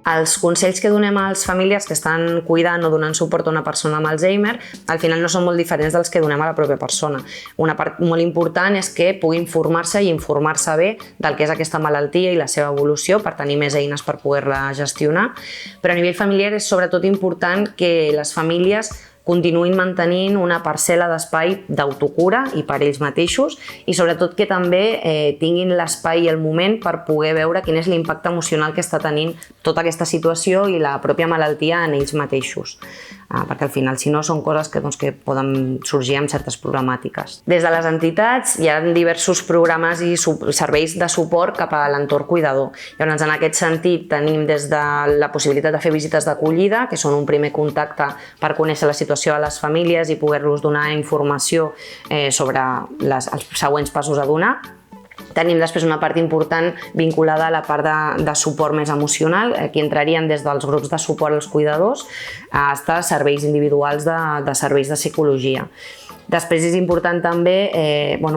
Els consells que donem als famílies que estan cuidant o donant suport a una persona amb Alzheimer al final no són molt diferents dels que donem a la pròpia persona. Una part molt important és que pugui informar-se i informar-se bé del que és aquesta malaltia i la seva evolució per tenir més eines per poder-la gestionar, però a nivell familiar és sobretot important que les famílies continuïn mantenint una parcel·la d'espai d'autocura i per ells mateixos i sobretot que també tinguin l'espai i el moment per poder veure quin és l'impacte emocional que està tenint tota aquesta situació i la pròpia malaltia en ells mateixos. Perquè al final, si no, són coses que poden sorgir amb certes problemàtiques. Des de les entitats hi ha diversos programes i serveis de suport cap a l'entorn cuidador. Llavors, en aquest sentit, tenim des de la possibilitat de fer visites d'acollida, que són un primer contacte per conèixer la situació de les famílies i poder-los donar informació sobre els següents passos a donar. Tenim després una part important vinculada a la part de suport més emocional. Aquí entrarien des dels grups de suport als cuidadors fins a serveis individuals de serveis de psicologia. Després és important també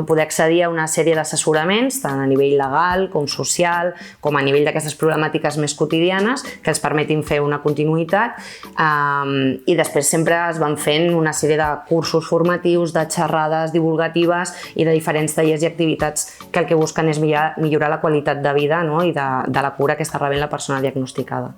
poder accedir a una sèrie d'assessoraments, tant a nivell legal com social, com a nivell d'aquestes problemàtiques més quotidianes, que ens permetin fer una continuïtat. I després sempre es van fent una sèrie de cursos formatius, de xerrades divulgatives i de diferents tallers i activitats que el que busquen és millorar la qualitat de vida i de la cura que està rebent la persona diagnosticada.